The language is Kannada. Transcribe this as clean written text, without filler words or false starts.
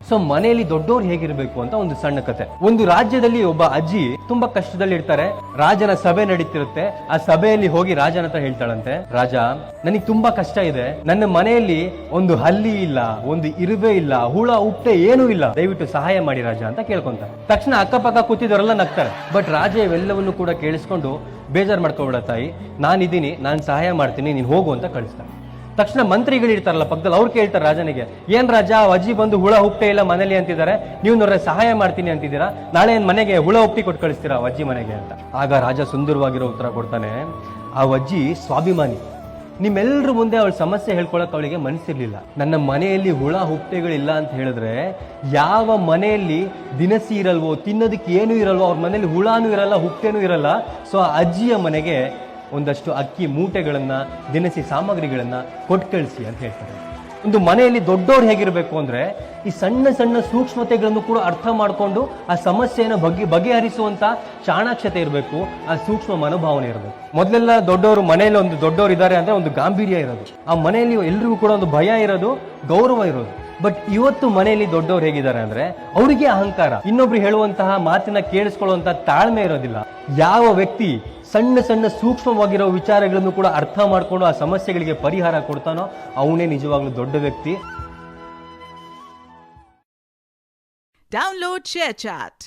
ಸೊ ಮನೆಯಲ್ಲಿ ದೊಡ್ಡವ್ರು ಹೇಗಿರ್ಬೇಕು ಅಂತ ಒಂದು ಸಣ್ಣ ಕತೆ. ಒಂದು ರಾಜ್ಯದಲ್ಲಿ ಒಬ್ಬ ಅಜ್ಜಿ ತುಂಬಾ ಕಷ್ಟದಲ್ಲಿ ಇರ್ತಾರೆ. ರಾಜನ ಸಭೆ ನಡೀತಿರುತ್ತೆ. ಆ ಸಭೆಯಲ್ಲಿ ಹೋಗಿ ರಾಜನ ಹತ್ರ ಹೇಳ್ತಾಳಂತೆ, ರಾಜ, ನನಗೆ ತುಂಬಾ ಕಷ್ಟ ಇದೆ, ನನ್ನ ಮನೆಯಲ್ಲಿ ಒಂದು ಹಲ್ಲಿ ಇಲ್ಲ, ಒಂದು ಇರುವೆ ಇಲ್ಲ, ಹುಳ ಉಪ್ಪೆ ಏನೂ ಇಲ್ಲ, ದಯವಿಟ್ಟು ಸಹಾಯ ಮಾಡಿ ರಾಜ ಅಂತ ಕೇಳ್ಕೊಂತಾರೆ. ತಕ್ಷಣ ಅಕ್ಕಪಕ್ಕ ಕೂತಿದವರೆಲ್ಲ ನಗ್ತಾರೆ. ಬಟ್ ರಾಜ ಇವೆಲ್ಲವನ್ನು ಕೂಡ ಕೇಳಿಸ್ಕೊಂಡು ಬೇಜಾರ್ ಮಾಡ್ಕೊಬಿಡ, ತಾಯಿ ನಾನಿದ್ದೀನಿ, ನಾನು ಸಹಾಯ ಮಾಡ್ತೀನಿ, ನೀನು ಹೋಗು ಅಂತ ಕಳಿಸ್ತಾರೆ. ತಕ್ಷಣ ಮಂತ್ರಿಗಳು ಇರ್ತಾರಲ್ಲ ಪಕ್ಕದಲ್ಲಿ, ಅವ್ರು ಕೇಳ್ತಾರೆ ರಾಜನಿಗೆ, ಏನ್ ರಾಜ, ಅಜ್ಜಿ ಬಂದು ಹುಳ ಹುಪ್ಪೆ ಇಲ್ಲ ಮನೇಲಿ ಅಂತಿದ್ದಾರೆ, ನೀವು ನೋಡ್ರೆ ಸಹಾಯ ಮಾಡ್ತೀನಿ ಅಂತಿದ್ದೀರಾ, ನಾಳೆ ಏನ್ ಮನೆಗೆ ಹುಳ ಉಪ್ಪಿ ಕೊಟ್ಟು ಕಳಿಸ್ತೀರಾ ಅಜ್ಜಿ ಮನೆಗೆ ಅಂತ. ಆಗ ರಾಜ ಸುಂದರವಾಗಿರೋ ಉತ್ತರ ಕೊಡ್ತಾನೆ, ಆ ಅಜ್ಜಿ ಸ್ವಾಭಿಮಾನಿ, ನಿಮ್ಮೆಲ್ಲರ ಮುಂದೆ ಅವಳ ಸಮಸ್ಯೆ ಹೇಳ್ಕೊಳಕ್ ಅವಳಿಗೆ ಮನಸ್ಸಿರ್ಲಿಲ್ಲ. ನನ್ನ ಮನೆಯಲ್ಲಿ ಹುಳ ಹುಪ್ಪೆಗಳಿಲ್ಲ ಅಂತ ಹೇಳಿದ್ರೆ, ಯಾವ ಮನೆಯಲ್ಲಿ ದಿನಸಿ ಇರಲ್ವೋ, ತಿನ್ನೋದಕ್ಕೆ ಏನೂ ಇರಲ್ವೋ, ಅವ್ರ ಮನೇಲಿ ಹುಳಾನು ಇರಲ್ಲ, ಹುಪ್ಪೆನೂ ಇರಲ್ಲ. ಸೊ ಆ ಅಜ್ಜಿಯ ಮನೆಗೆ ಒಂದಷ್ಟು ಅಕ್ಕಿ ಮೂಟೆಗಳನ್ನ, ದಿನಸಿ ಸಾಮಗ್ರಿಗಳನ್ನ ಕೊಟ್ಟು ಕಳಿಸಿ ಅಂತ ಹೇಳ್ತಾರೆ. ಒಂದು ಮನೆಯಲ್ಲಿ ದೊಡ್ಡವ್ರು ಹೇಗಿರ್ಬೇಕು ಅಂದ್ರೆ, ಈ ಸಣ್ಣ ಸಣ್ಣ ಸೂಕ್ಷ್ಮತೆಗಳನ್ನು ಕೂಡ ಅರ್ಥ ಮಾಡಿಕೊಂಡು ಆ ಸಮಸ್ಯೆಯನ್ನು ಬಗೆಹರಿಸುವಂತ ಚಾಣಾಕ್ಷತೆ ಇರಬೇಕು, ಆ ಸೂಕ್ಷ್ಮ ಮನೋಭಾವನೆ ಇರಬೇಕು. ಮೊದಲೆಲ್ಲ ದೊಡ್ಡವರು ಮನೆಯಲ್ಲಿ ಒಂದು ದೊಡ್ಡವರು ಇದ್ದಾರೆ ಅಂದ್ರೆ ಒಂದು ಗಾಂಭೀರ್ಯ ಇರೋದು, ಆ ಮನೆಯಲ್ಲಿ ಎಲ್ರಿಗೂ ಕೂಡ ಒಂದು ಭಯ ಇರೋದು, ಗೌರವ ಇರೋದು. ಬಟ್ ಇವತ್ತು ಮನೆಯಲ್ಲಿ ದೊಡ್ಡವ್ರು ಹೇಗಿದ್ದಾರೆ ಅಂದ್ರೆ, ಅವರಿಗೆ ಅಹಂಕಾರ, ಇನ್ನೊಬ್ರು ಹೇಳುವಂತಹ ಮಾತಿನ ಕೇಳಿಸ್ಕೊಳ್ಳುವಂತಹ ತಾಳ್ಮೆ ಇರೋದಿಲ್ಲ. ಯಾವ ವ್ಯಕ್ತಿ ಸಣ್ಣ ಸಣ್ಣ ಸೂಕ್ಷ್ಮವಾಗಿರೋ ವಿಚಾರಗಳನ್ನು ಕೂಡ ಅರ್ಥ ಮಾಡಿಕೊಂಡು ಆ ಸಮಸ್ಯೆಗಳಿಗೆ ಪರಿಹಾರ ಕೊಡ್ತಾನೋ ಅವನೇ ನಿಜವಾಗ್ಲೂ ದೊಡ್ಡ ವ್ಯಕ್ತಿ. Download ShareChat.